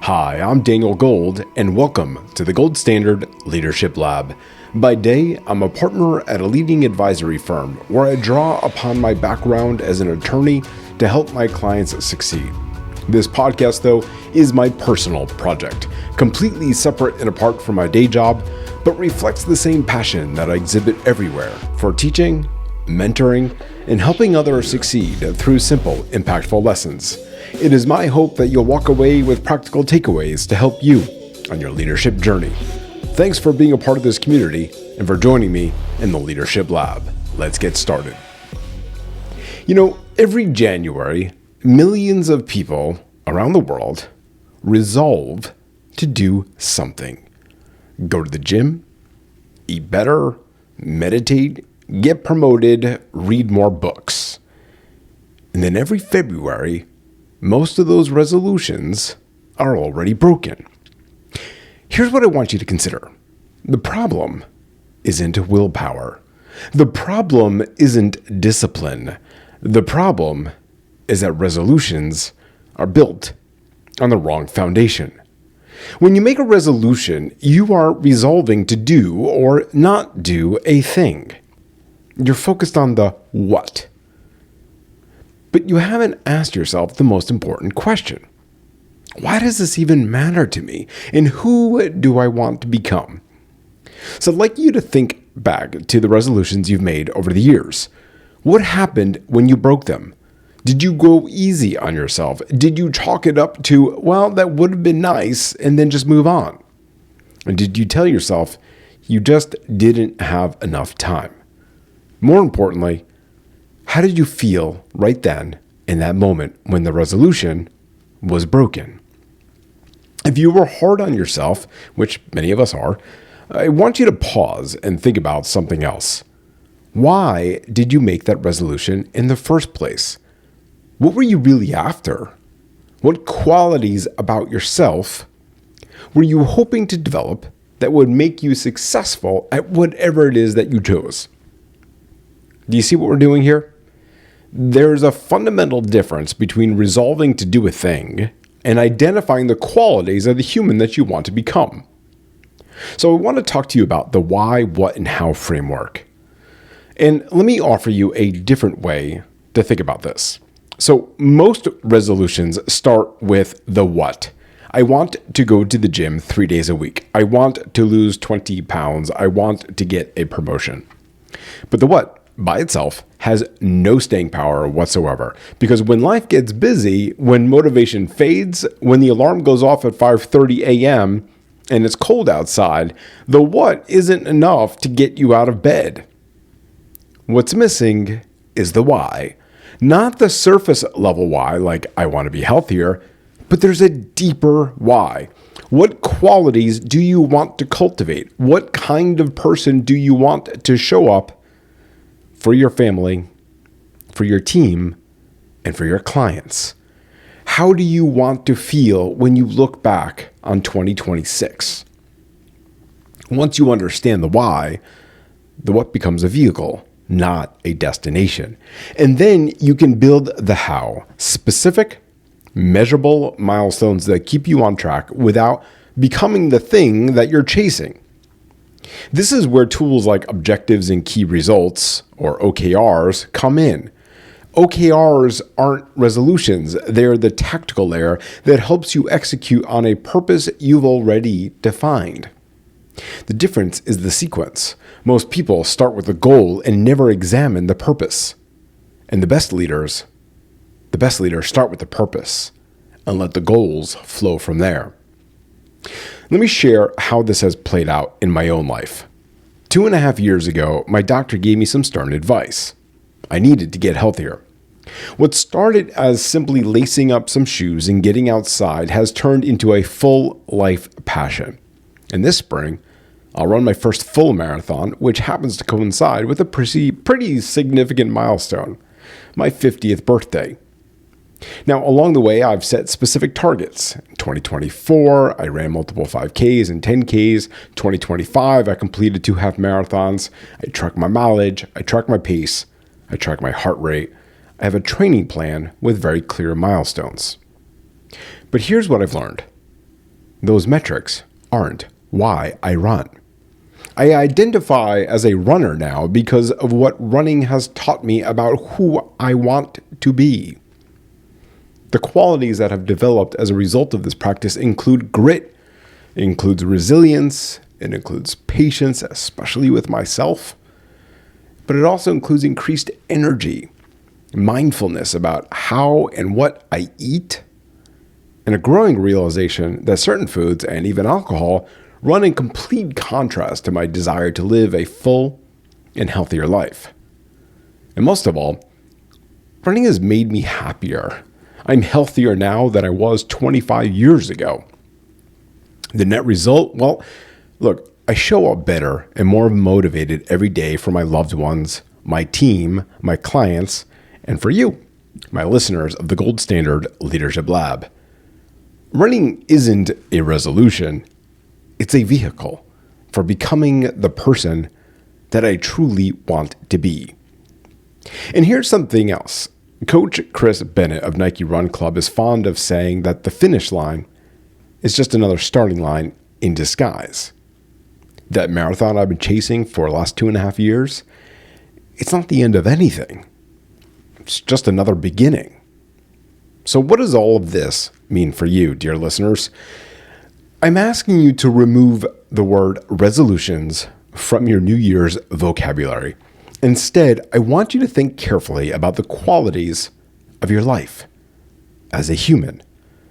Hi, I'm Daniel Gold, and welcome to the Gold Standard Leadership Lab. By day, I'm a partner at a leading advisory firm where I draw upon my background as an attorney to help my clients succeed. This podcast, though, is my personal project, completely separate and apart from my day job, but reflects the same passion that I exhibit everywhere for teaching, mentoring, and helping others succeed through simple, impactful lessons. It is my hope that you'll walk away with practical takeaways to help you on your leadership journey. Thanks for being a part of this community and for joining me in the Leadership Lab. Let's get started. Every January, millions of people around the world resolve to do something. Go to the gym, eat better, meditate, get promoted, read more books. And then every February, most of those resolutions are already broken. Here's what I want you to consider. The problem isn't willpower. The problem isn't discipline. The problem is that resolutions are built on the wrong foundation. When you make a resolution, you are resolving to do or not do a thing. You're focused on the what. But you haven't asked yourself the most important question. Why does this even matter to me? And who do I want to become? So I'd like you to think back to the resolutions you've made over the years. What happened when you broke them? Did you go easy on yourself? Did you chalk it up to, well, that would have been nice, and then just move on? Or did you tell yourself you just didn't have enough time? More importantly, how did you feel right then in that moment when the resolution was broken? If you were hard on yourself, which many of us are, I want you to pause and think about something else. Why did you make that resolution in the first place? What were you really after? What qualities about yourself were you hoping to develop that would make you successful at whatever it is that you chose? Do you see what we're doing here? There's a fundamental difference between resolving to do a thing and identifying the qualities of the human that you want to become. So I want to talk to you about the why, what, and how framework. And let me offer you a different way to think about this. So most resolutions start with the what. I want to go to the gym 3 days a week. I want to lose 20 pounds. I want to get a promotion. But the what by itself has no staying power whatsoever, because when life gets busy, when motivation fades, when the alarm goes off at 5:30 a.m. and it's cold outside, the what isn't enough to get you out of bed. What's missing is the why. Not the surface level why, like I want to be healthier, but there's a deeper why. What qualities do you want to cultivate? What kind of person do you want to show up for your family, for your team, and for your clients? How do you want to feel when you look back on 2026? Once you understand the why, the what becomes a vehicle, not a destination. And then you can build the how, specific, measurable milestones that keep you on track without becoming the thing that you're chasing. This is where tools like objectives and key results, or OKRs, come in. OKRs aren't resolutions. They're the tactical layer that helps you execute on a purpose you've already defined. The difference is the sequence. Most people start with a goal and never examine the purpose. And the best leaders start with the purpose and let the goals flow from there. Let me share how this has played out in my own life. 2.5 years ago, my doctor gave me some stern advice. I needed to get healthier. What started as simply lacing up some shoes and getting outside has turned into a full life passion. And this spring, I'll run my first full marathon, which happens to coincide with a pretty significant milestone, my 50th birthday. Now, along the way, I've set specific targets. In 2024, I ran multiple 5Ks and 10Ks. 2025, I completed 2 half marathons. I track my mileage. I track my pace. I track my heart rate. I have a training plan with very clear milestones. But here's what I've learned. those metrics aren't why I run. I identify as a runner now because of what running has taught me about who I want to be. The qualities that have developed as a result of this practice include grit, it includes resilience, it includes patience, especially with myself, but it also includes increased energy, mindfulness about how and what I eat, and a growing realization that certain foods and even alcohol run in complete contrast to my desire to live a full and healthier life. And most of all, running has made me happier. I'm healthier now than I was 25 years ago. The net result? Well, look, I show up better and more motivated every day for my loved ones, my team, my clients, and for you, my listeners of the Gold Standard Leadership Lab. Running isn't a resolution. It's a vehicle for becoming the person that I truly want to be. And here's something else. Coach Chris Bennett of Nike Run Club is fond of saying that the finish line is just another starting line in disguise. That marathon I've been chasing for the last 2.5 years, it's not the end of anything. It's just another beginning. So what does all of this mean for you, dear listeners? I'm asking you to remove the word resolutions from your New Year's vocabulary. Instead, I want you to think carefully about the qualities of your life as a human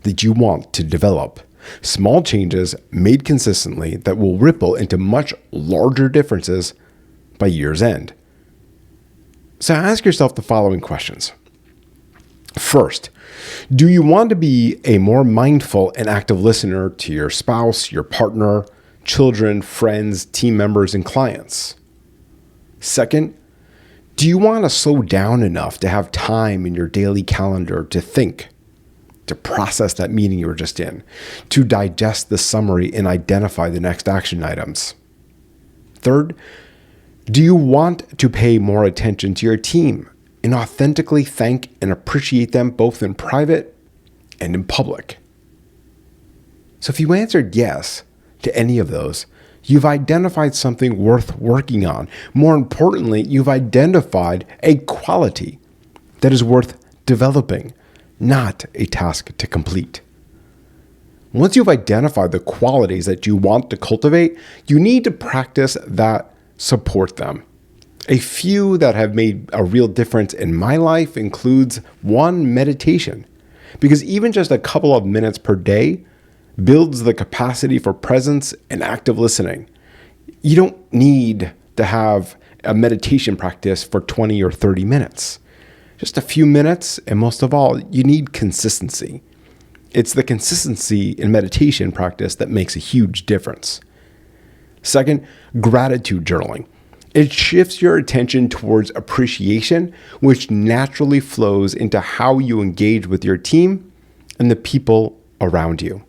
that you want to develop. Small changes made consistently that will ripple into much larger differences by year's end. So ask yourself the following questions. First, do you want to be a more mindful and active listener to your spouse, your partner, children, friends, team members, and clients? Second, do you want to slow down enough to have time in your daily calendar to think, to process that meeting you were just in, to digest the summary and identify the next action items? Third, do you want to pay more attention to your team and authentically thank and appreciate them both in private and in public? So if you answered yes to any of those, you've identified something worth working on. More importantly, you've identified a quality that is worth developing, not a task to complete. Once you've identified the qualities that you want to cultivate, you need to practice that support them. A few that have made a real difference in my life includes 1, meditation, because even just a couple of minutes per day builds the capacity for presence and active listening. You don't need to have a meditation practice for 20 or 30 minutes. Just a few minutes, and most of all, you need consistency. It's the consistency in meditation practice that makes a huge difference. Second, gratitude journaling. It shifts your attention towards appreciation, which naturally flows into how you engage with your team and the people around you.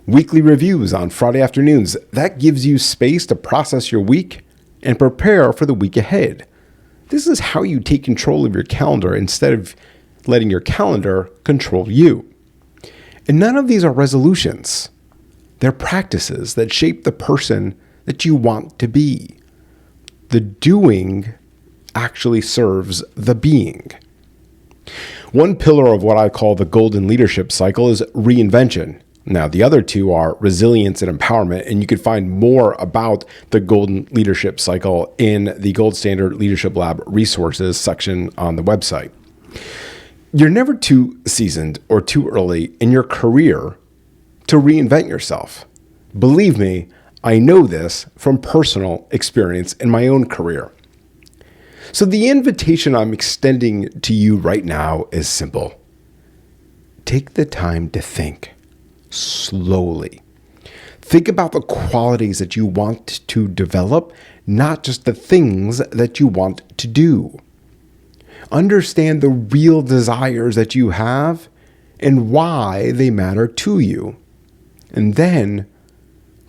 Weekly reviews on Friday afternoons. That gives you space to process your week and prepare for the week ahead. This is how you take control of your calendar instead of letting your calendar control you. And none of these are resolutions. They're practices that shape the person that you want to be. The doing actually serves the being. One pillar of what I call the golden leadership cycle is reinvention. Now, the other two are resilience and empowerment, and you can find more about the golden leadership cycle in the Gold Standard Leadership Lab resources section on the website. You're never too seasoned or too early in your career to reinvent yourself. Believe me, I know this from personal experience in my own career. So the invitation I'm extending to you right now is simple. Take the time to think slowly. Think about the qualities that you want to develop, not just the things that you want to do. Understand the real desires that you have and why they matter to you. And then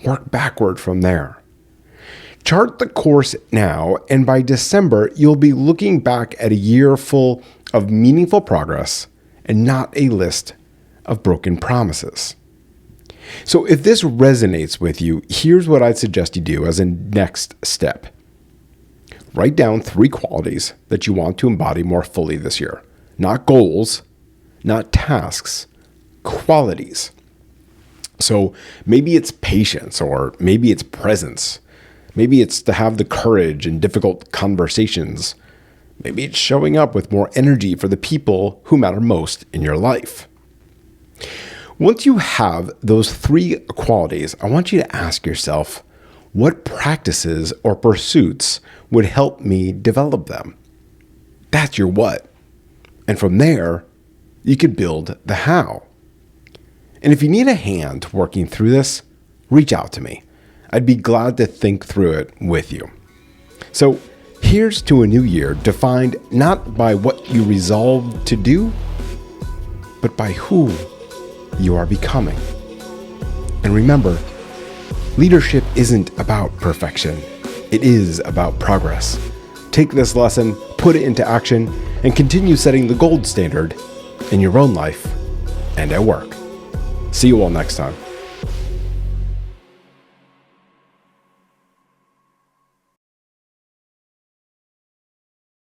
work backward from there. Chart the course now, and by December, you'll be looking back at a year full of meaningful progress and not a list of broken promises. So if this resonates with you, here's what I'd suggest you do as a next step. Write down 3 qualities that you want to embody more fully this year. Not goals, not tasks, qualities. So maybe it's patience, or maybe it's presence. Maybe it's to have the courage in difficult conversations. Maybe it's showing up with more energy for the people who matter most in your life. Once you have those 3 qualities, I want you to ask yourself, what practices or pursuits would help me develop them? That's your what. And from there, you could build the how. And if you need a hand working through this, reach out to me. I'd be glad to think through it with you. So here's to a new year defined not by what you resolved to do, but by who you are becoming. And remember, leadership isn't about perfection. It is about progress. Take this lesson, put it into action, and continue setting the gold standard in your own life and at work. See you all next time.